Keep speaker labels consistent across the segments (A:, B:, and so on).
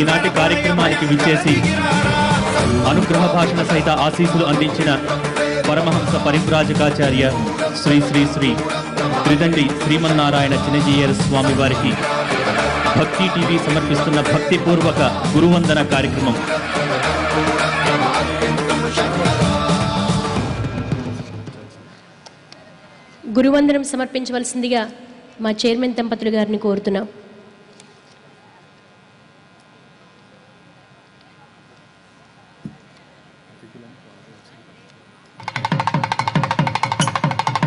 A: ఈనాటి కార్యక్రమానికి విచ్చేసి అనుగ్రహ భాషణ సహిత ఆశీస్సులు అందించిన పరమహంస పరివ్రాజకాచార్య శ్రీ శ్రీ శ్రీ త్రిదండి శ్రీమన్నారాయణ చిన్నజీయర్ స్వామి వారికి భక్తి టీవీ సమర్పిస్తున్న భక్తిపూర్వక గురువందన కార్యక్రమం.
B: గురువందనం సమర్పించవలసిందిగా మా చైర్మన్ దంపతులు గారిని కోరుతున్నాం.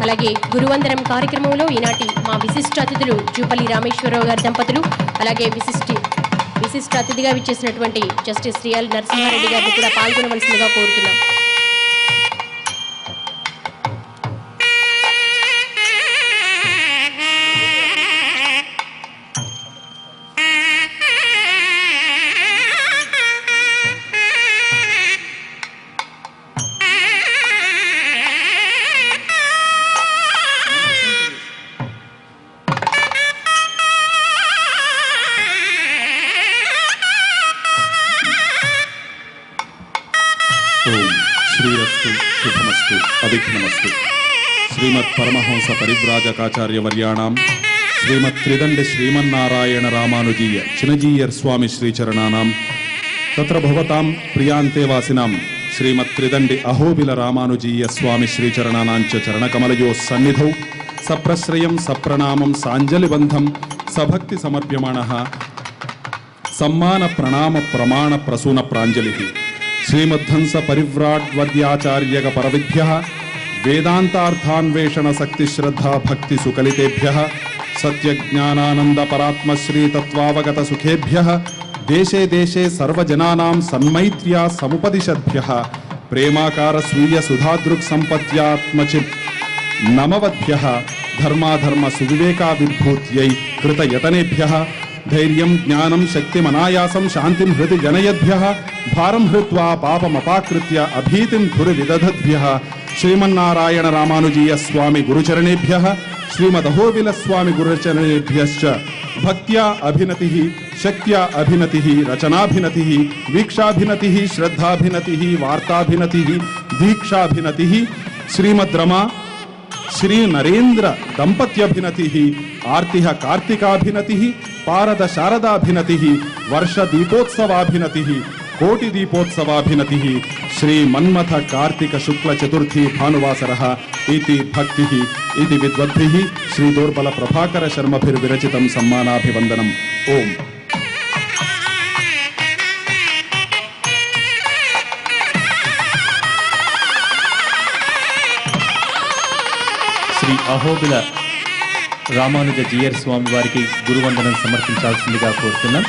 B: అలాగే గురువందనం కార్యక్రమంలో ఈనాటి మా విశిష్ట అతిథులు జూపల్లి రామేశ్వరరావు గారి దంపతులు, అలాగే విశిష్ట అతిథిగా విచ్చేసినటువంటి జస్టిస్ శ్రీఎల్ నరసింహారెడ్డి గారిని కూడా పాల్గొనవలసిందిగా కోరుతున్నాం.
C: శ్రీరస్తు శుభమస్తు అవిఘ్నమస్తు. శ్రీమత్ పరమహంస పరివ్రాజకాచార్య వర్యాణం శ్రీమత్ త్రిదండి శ్రీమన్నారాయణ రామానుజీయ చిన్నజీయర్ స్వామి శ్రీచరణానాం తత్ర భవతాం ప్రియాంతే వాసినాం శ్రీమత్ త్రిదండి అహోబిల రామానుజీయ స్వామి శ్రీచరణానాంచ చరణకమలయో సన్నిధౌ సప్రశ్రయం సప్రణామం సాంజలిబంధం సభక్తి సమర్ప్యమాణః సమ్మాన ప్రణామ ప్రమాణ ప్రసూన ప్రాంజలి. శ్రీమద్హంస పరివ్రాడ్వర్యాచార్యక పరవిభ్యః వేదాంతార్థాన్వేషణ శక్తి శ్రద్ధా భక్తి సుకలితేభ్యః సత్యజ్ఞానానంద పరాత్మశ్రీ తత్వావగత సుఖేభ్యః దేశే దేశే సర్వజనానాం సన్మైత్ర్యా సముపదిశద్భ్యః ప్రేమాకార స్వీయ సుధాదృక్ సంపత్యాత్మచిత్ నమవద్భ్యః ధర్మాధర్మ సువివేకా విద్భూత్యై కృతయతనేభ్యః ధైర్యం జ్ఞానం శక్తిమనాయాసం శాంతిం హృది జనయద్భ్యః భారం హృత్వా పాపమపాకృత్య అభీతిం ధురి విదధద్భ్యః శ్రీమన్నారాయణ రామానుజీయ స్వామి గురుచరణేభ్యః శ్రీమదహోబిల స్వామి గురుచరణేభ్యశ్చ భక్త్యా అభినతిః శక్త్యా అభినతిః రచనాభినతిః వీక్షాభినతిః శ్రద్ధాభినతిః వార్తాభినతిః దీక్షాభినతిః శ్రీమద్రమా శ్రీ నరేంద్ర దంపత్యభినతిః ఆర్తిః కార్తికాభినతిః పారద శారదాభినతిః వర్ష దీపోత్సవాభినతిః కోటి దీపోత్సవాభినతిః శ్రీ మన్మథ కార్తిక శుక్ల చతుర్థి భానువాసరః ఇతి భక్తిః ఇది విద్వద్భిః శ్రీ దోర్బల ప్రభాకర శర్మభిర్విరచితం సమ్మానాభివందనం. ఓం.
A: శ్రీ అహోబిల రామానుజ జీయర్ స్వామి వారికి గురువందనం సమర్పించాల్సిందిగా కోరుతున్నాం.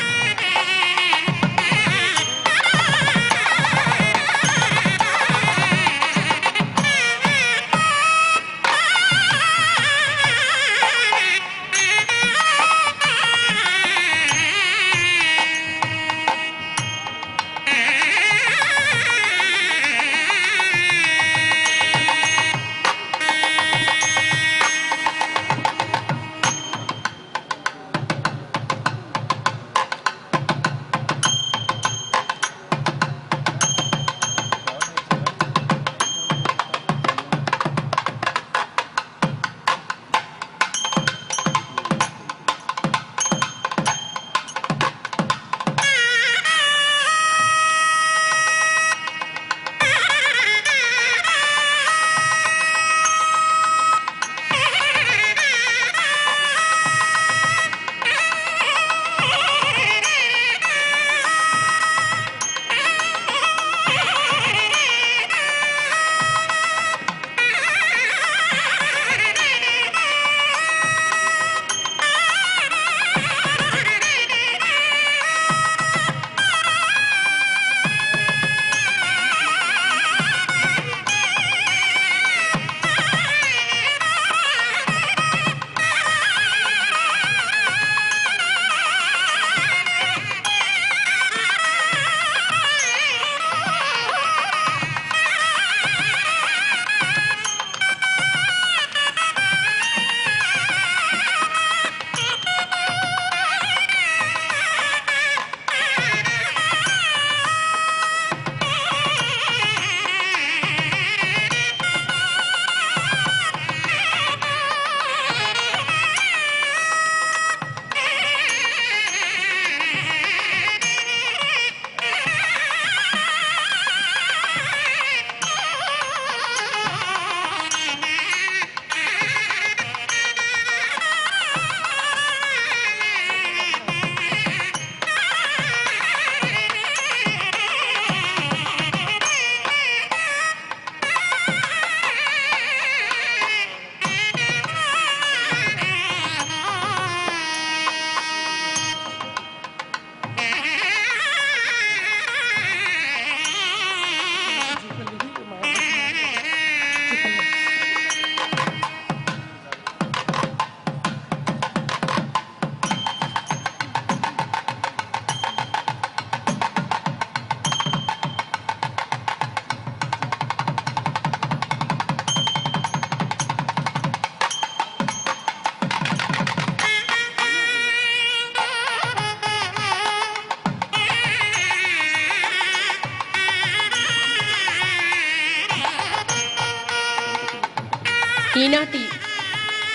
B: ఈనాటి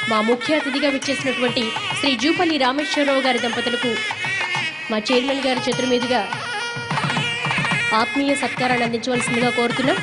B: మా ముఖ్య అతిథిగా విచ్చేసినటువంటి శ్రీ జూపల్లి రామేశ్వరరావు గారి దంపతులకు మా చైర్మన్ గారి చేతుల మీదుగా ఆత్మీయ సత్కారాన్ని అందించవలసిందిగా కోరుతున్నాం.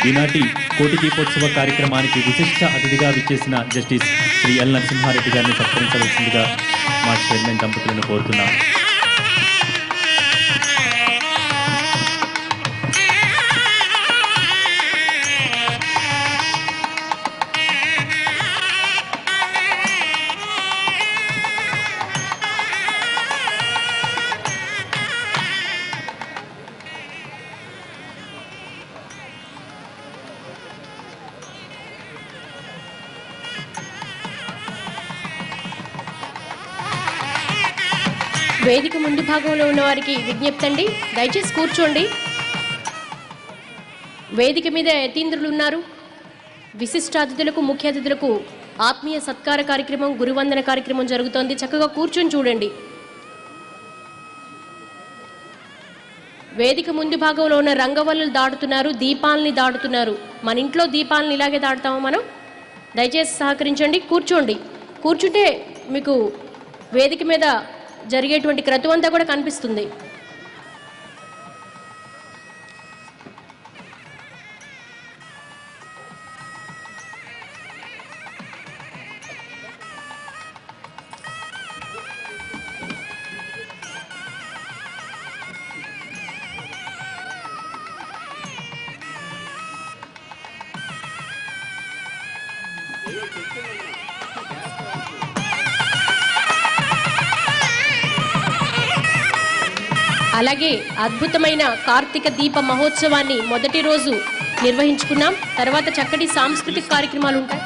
A: ఈనాటి కోటి దీపోత్సవ కార్యక్రమానికి విశిష్ట అతిథిగా విచ్చేసిన జస్టిస్ శ్రీ ఎల్ నరసింహారెడ్డి గారిని సత్కరించవలసిందిగా మా చైర్మన్ దంపతులను కోరుతున్నాం.
B: వేదిక ముందు భాగంలో ఉన్న వారికి విజ్ఞప్తి అండి, దయచేసి కూర్చోండి. వేదిక మీద యతీంద్రులు ఉన్నారు. విశిష్ట అతిథులకు ముఖ్య అతిథులకు ఆత్మీయ సత్కార కార్యక్రమం, గురువందన కార్యక్రమం జరుగుతోంది. చక్కగా కూర్చొని చూడండి. వేదిక ముందు భాగంలో ఉన్న రంగవల్లులు దాటుతున్నారు, దీపాలని దాటుతున్నారు. మన ఇంట్లో దీపాలను ఇలాగే దాటుతామో మనం. దయచేసి సహకరించండి, కూర్చోండి. కూర్చుంటే మీకు వేదిక మీద జరిగేటువంటి క్రతువు అంతా కూడా కనిపిస్తుంది. అలాగే అద్భుతమైన కార్తీక దీప మహోత్సవాన్ని మొదటి రోజు నిర్వహించుకున్నాం. తర్వాత చక్కటి సాంస్కృతిక కార్యక్రమాలు ఉంటాయి.